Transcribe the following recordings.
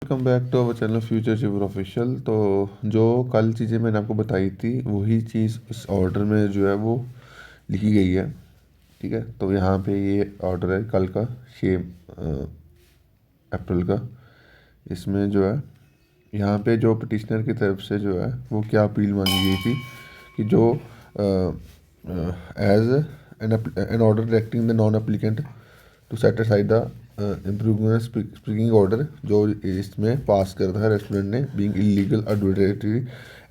Welcome back to our channel future achiever official. तो जो कल चीज़ें मैंने आपको बताई थी वही चीज़ इस ऑर्डर में जो है वो लिखी गई है। ठीक है, तो यहाँ पे ये ऑर्डर है कल का 6 अप्रैल का। इसमें जो है यहाँ पे जो पटिशनर की तरफ से जो है वो क्या अपील मांगी गई थी कि जो as an order directing the non applicant to set aside the improvement speaking order जो इसमें पास कर रहा है रेस्टोरेंट ने बीइंग इलीगल एडवर्टाइजरी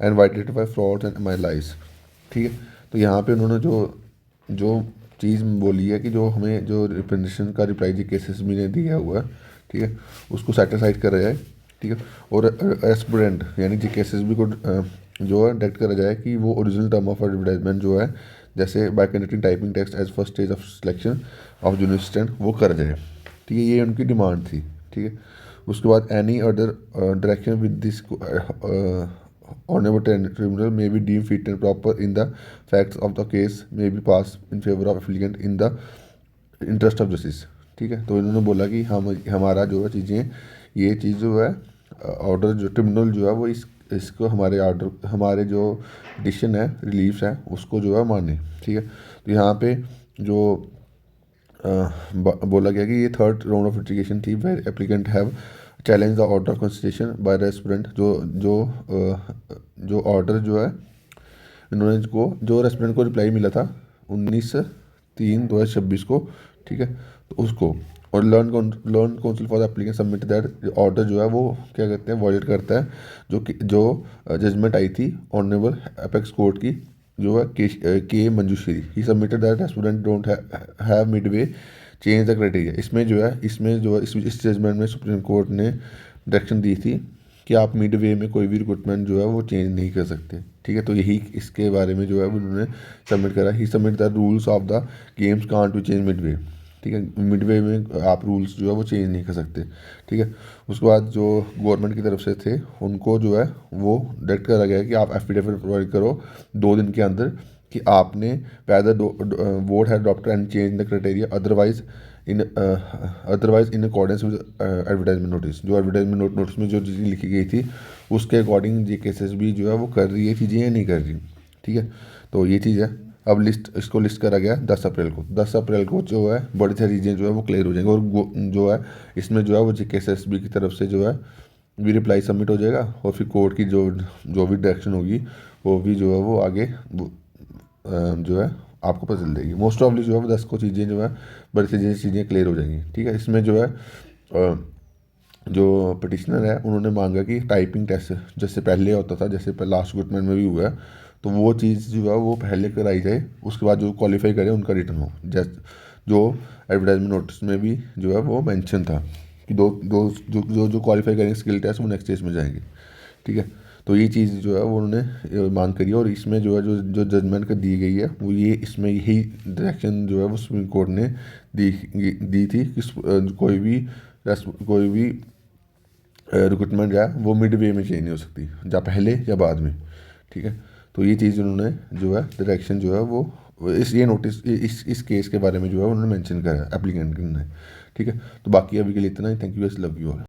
and vitiated by fraud and malice. ठीक है, तो यहाँ पे उन्होंने जो जो चीज़ बोली है कि जो हमें जो रिप्रेजेंटेशन का रिप्लाई जी केसेस भी ने दिया हुआ है, ठीक है, उसको सेटिसाइड करा जाए। ठीक है, और एस्पिरेंट यानी जी केसेस भी को जो है डायरेक्ट करा जाए कि वो ओरिजिनल टर्म ऑफ एडवर्टाइजमेंट जो है जैसे by conducting typing text as first stage of selection of junior assistant वो करा जाए। ठीक है, ये उनकी डिमांड थी। ठीक है, उसके बाद any other direction with this honorable tribunal may be deemed fit and proper in the facts of the case may be passed in favor of applicant in the interest of justice। ठीक है, तो इन्होंने बोला कि हम हमारा जो है चीज़ें ये चीज़ जो है ऑर्डर जो ट्रिब्यूनल जो है वो इसको हमारे ऑर्डर हमारे जो डिसीजन है रिलीफ्स है उसको जो है माने। ठीक है, तो यहाँ पे जो बोला गया कि ये थर्ड राउंड ऑफ लिटिगेशन थी where applicant have challenge the order of consideration by restaurant जो ऑर्डर जो है इन्होंने को जो रेस्टोरेंट को रिप्लाई मिला था 19/3/2026 को। ठीक है, तो उसको और learn council for the applicant submit that order जो है वो क्या कहते हैं वॉयलेट करता है जो जजमेंट आई थी ऑनरेबल अपेक्स कोर्ट की जो है के Manjushri he submitted that restaurant don't have midway change the criteria. इसमें जो है इस जजमेंट में सुप्रीम कोर्ट ने डायरेक्शन दी थी कि आप मिड वे में कोई भी रिक्रूटमेंट जो है वो चेंज नहीं कर सकते। ठीक है, तो यही इसके बारे में जो है उन्होंने सबमिट करा he submit the rules of the games can't to change midway. ठीक है, मिड वे में आप रूल्स जो है वो चेंज नहीं कर सकते। ठीक है, उसके बाद जो गवर्नमेंट की तरफ से थे उनको जो है वो डायरेक्ट करा गया कि आप एफिडेविट प्रोवाइड करो 2 दिन के अंदर कि आपने पैदल वोट है doctor and change the criteria otherwise in accordance with advertisement notice. जो एडवर्टाइजमेंट नोटिस में जो चीज़ें लिखी गई थी उसके अकॉर्डिंग ये केसेस भी जो है वो कर रही है चीज़ें या नहीं कर रही। ठीक है, तो ये चीज़ है। अब इसको लिस्ट करा गया 10 अप्रैल को। 10 अप्रैल को जो है बड़ी सारी चीज़ें जो है वो क्लियर हो जाएंगी और जो है इसमें जो है वो जी केसेस बी की तरफ से जो है भी रिप्लाई सबमिट हो जाएगा और फिर कोर्ट की जो भी डायरेक्शन होगी वो भी जो है वो आगे जो है आपको पता चल जाएगी। मोस्ट ऑफली जो है वो 10 को चीज़ें जो है बड़ी सी चीज़ें क्लियर हो जाएंगी। ठीक है, इसमें जो है जो पटिशनर है उन्होंने मांगा कि टाइपिंग टेस्ट जैसे पहले होता था जैसे लास्ट रिक्रूटमेंट में भी हुआ है तो वो चीज़ जो है वो पहले कराई जाए उसके बाद जो क्वालिफाई करे उनका रिटर्न हो। जो एडवर्टाइजमेंट नोटिस में भी जो है वो मेंशन था कि दो दो जो क्वालिफाई करेंगे स्किल टेस्ट वो नेक्स्ट स्टेज में जाएंगे। ठीक है, तो ये चीज़ जो है वो उन्होंने मांग करी है और इसमें जो है जो जजमेंट का दी गई है वो ये इसमें यही डायरेक्शन जो है वो सुप्रीम कोर्ट ने दी थी कि कोई भी रिक्रूटमेंट है वो मिड वे में चेंज नहीं हो सकती या पहले या बाद में। ठीक है, तो ये चीज़ उन्होंने जो है डायरेक्शन जो है वो ये नोटिस इस केस के बारे में जो है उन्होंने मेंशन करा है एप्लीकेंट ने। ठीक है, तो बाकी अभी के लिए इतना ही। Thank you, love you all.